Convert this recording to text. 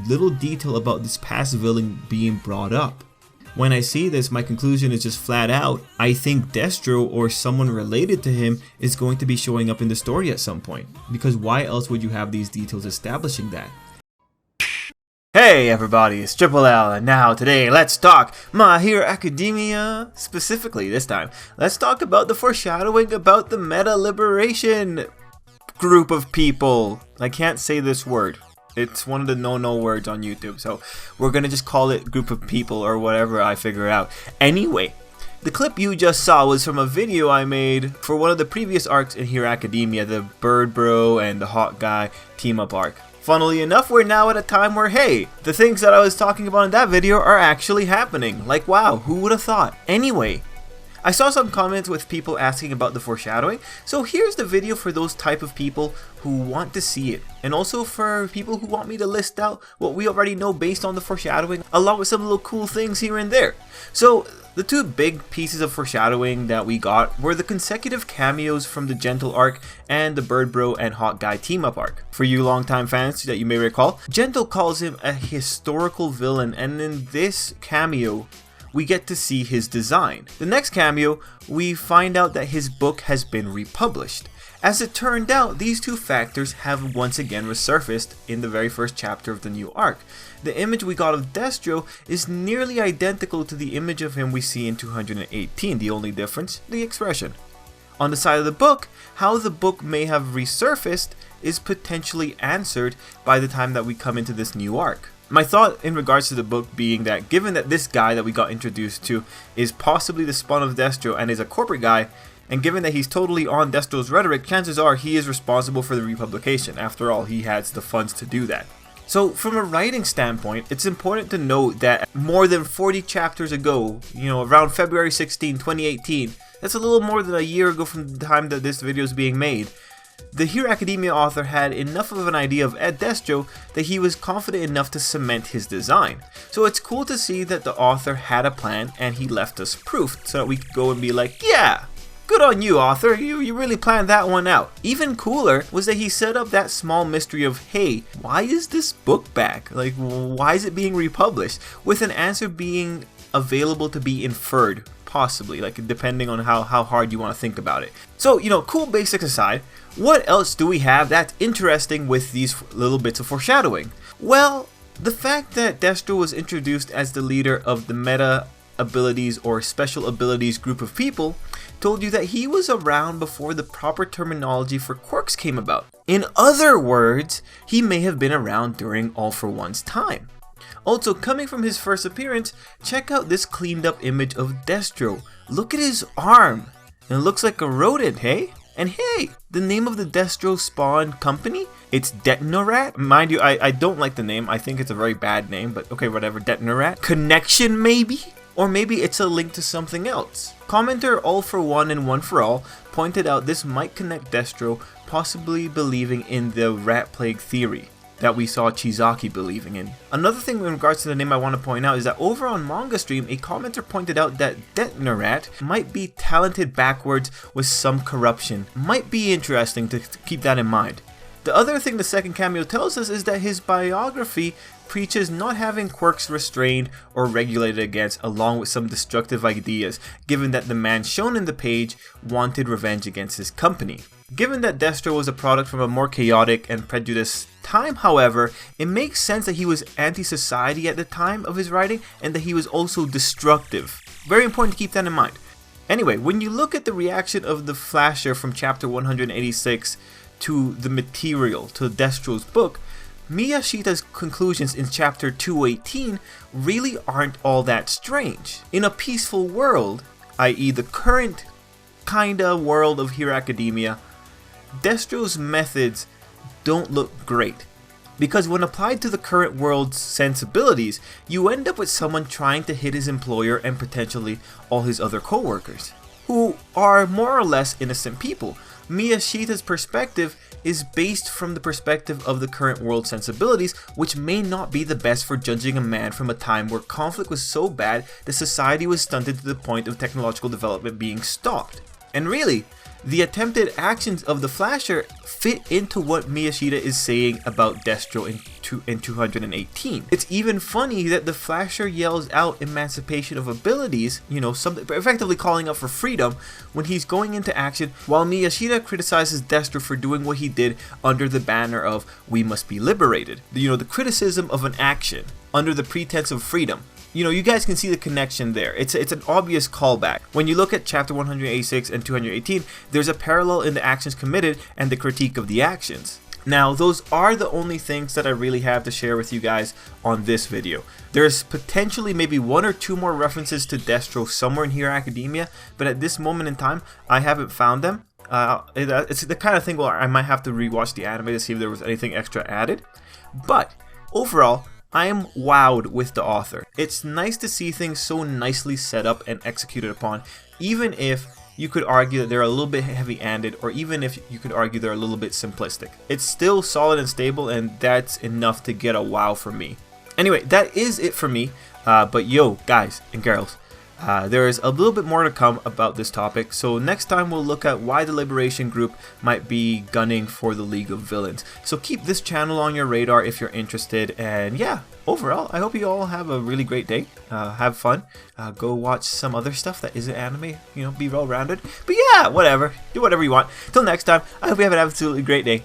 little detail about this past villain being brought up. When I see this, my conclusion is just flat out, I think Destro or someone related to him is going to be showing up in the story at some point, because why else would you have these details establishing that? Hey everybody, it's Tripl-L, and now today let's talk My Hero Academia. Specifically this time, let's talk about the foreshadowing about the meta liberation group of people. I can't say this word. It's one of the no words on YouTube, so we're gonna just call it group of people or whatever I figure out. Anyway, the clip you just saw was from a video I made for one of the previous arcs in Hero Academia, the Bird Bro and the Hawk Guy team up arc. Funnily enough, we're now at a time where, hey, the things that I was talking about in that video are actually happening. Like, wow, who would have thought? Anyway, I saw some comments with people asking about the foreshadowing, so here's the video for those type of people who want to see it, and also for people who want me to list out what we already know based on the foreshadowing, along with some little cool things here and there. So, the two big pieces of foreshadowing that we got were the consecutive cameos from the Gentle arc and the Bird Bro and Hawk Guy team up arc. For you longtime fans that you may recall, Gentle calls him a historical villain, and in this cameo, we get to see his design. The next cameo, we find out that his book has been republished. As it turned out, these two factors have once again resurfaced in the very first chapter of the new arc. The image we got of Destro is nearly identical to the image of him we see in 218, the only difference, the expression. On the side of the book, how the book may have resurfaced is potentially answered by the time that we come into this new arc. My thought in regards to the book being that given that this guy that we got introduced to is possibly the spawn of Destro and is a corporate guy, and given that he's totally on Destro's rhetoric, chances are he is responsible for the republication. After all, he has the funds to do that. So from a writing standpoint, it's important to note that more than 40 chapters ago, around February 16, 2018, that's a little more than a year ago from the time that this video is being made, the Hero Academia author had enough of an idea of Destro that he was confident enough to cement his design. So it's cool to see that the author had a plan and he left us proof so that we could go and be like, yeah, good on you, author, you really planned that one out. Even cooler was that he set up that small mystery of, hey, why is this book back? Like, why is it being republished? With an answer being available to be inferred, possibly, like depending on how hard you want to think about it. So, cool basics aside, what else do we have that's interesting with these little bits of foreshadowing? Well, the fact that Destro was introduced as the leader of the meta abilities or special abilities group of people told you that he was around before the proper terminology for quirks came about. In other words, he may have been around during All For One's time. Also, coming from his first appearance, check out this cleaned up image of Destro. Look at his arm. It looks like a rodent, hey? And hey, the name of the Destro spawn company, it's Detonorat. Mind you, I don't like the name. I think it's a very bad name, but okay, whatever, Detonorat. Connection maybe? Or maybe it's a link to something else. Commenter All For One and One For All pointed out this might connect Destro possibly believing in the rat plague theory that we saw Chizaki believing in. Another thing in regards to the name I want to point out is that over on Manga Stream, a commenter pointed out that Detonorat might be talented backwards with some corruption. Might be interesting to keep that in mind. The other thing the second cameo tells us is that his biography preaches not having quirks restrained or regulated against, along with some destructive ideas, given that the man shown in the page wanted revenge against his company. Given that Destro was a product from a more chaotic and prejudiced time, however, it makes sense that he was anti-society at the time of his writing and that he was also destructive. Very important to keep that in mind. Anyway, when you look at the reaction of the Flasher from chapter 186 to the material, to Destro's book, Miyashita's conclusions in chapter 218 really aren't all that strange. In a peaceful world, i.e. the current kinda world of Hero Academia, Destro's methods don't look great. Because when applied to the current world's sensibilities, you end up with someone trying to hit his employer and potentially all his other co-workers, who are more or less innocent people. Miyashita's perspective is based from the perspective of the current world sensibilities, which may not be the best for judging a man from a time where conflict was so bad that society was stunted to the point of technological development being stopped. And really, the attempted actions of the Flasher fit into what Miyashita is saying about Destro in 218. It's even funny that the Flasher yells out emancipation of abilities, you know, something effectively calling up for freedom when he's going into action, while Miyashita criticizes Destro for doing what he did under the banner of we must be liberated. You know, the criticism of an action under the pretense of freedom. You know, you guys can see the connection there. It's an obvious callback. When you look at chapter 186 and 218, there's a parallel in the actions committed and the critique of the actions. Now, those are the only things that I really have to share with you guys on this video. There's potentially maybe one or two more references to Destro somewhere in Hero Academia, but at this moment in time, I haven't found them. It's the kind of thing where I might have to rewatch the anime to see if there was anything extra added. But overall, I am wowed with the author. It's nice to see things so nicely set up and executed upon, even if you could argue that they're a little bit heavy-handed, or even if you could argue they're a little bit simplistic. It's still solid and stable, and that's enough to get a wow from me. Anyway, that is it for me, but yo, guys and girls, there is a little bit more to come about this topic, so next time we'll look at why the Liberation Group might be gunning for the League of Villains. So keep this channel on your radar if you're interested, and yeah, overall, I hope you all have a really great day. Have fun. Go watch some other stuff that isn't anime, you know, be well-rounded. But yeah, whatever. Do whatever you want. Till next time, I hope you have an absolutely great day.